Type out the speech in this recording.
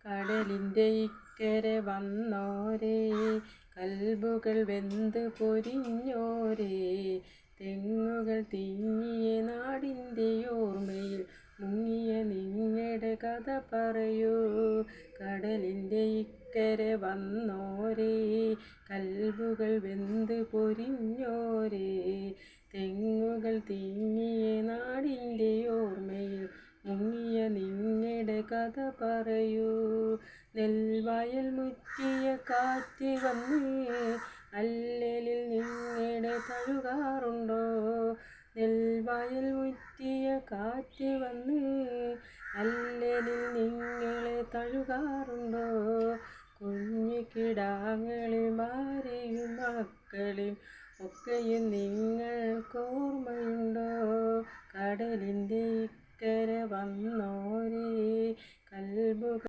കടലിൻ്റെ ഇക്കരെ വന്നോരേ, കൽബുകൾ വെന്ത് പൊരിഞ്ഞോരേ, തെങ്ങുകൾ തിങ്ങിയ നാടിൻ്റെ ഓർമ്മയിൽ മുങ്ങിയ നിങ്ങളുടെ കഥ പറയൂ. കടലിൻ്റെ ഇക്കരെ വന്നോരേ, കൽബുകൾ വെന്ത് പൊരിഞ്ഞോരേ, തെങ്ങുകൾ തിങ്ങിയ നാടിൻ്റെ ഓർമ്മയിൽ മുങ്ങിയ നിങ്ങളുടെ കഥ പറയൂ. നെൽവയൽ മുറ്റിയ കാറ്റ് വന്ന് അല്ലലിൽ നിങ്ങളെ തഴുകാറുണ്ടോ? നെൽവയൽ മുറ്റിയ കാറ്റ് വന്ന് അല്ലലിൽ നിങ്ങളെ തഴുകാറുണ്ടോ? കുഞ്ഞു കിടാങ്ങളെയും ഭാര്യയും മക്കളെയും ഒക്കെയും നിങ്ങൾക്കോർമ്മയുണ്ടോ? കടലിൻ്റെ ഇക്കരെ വന്നോരേ, കൽബുകൾ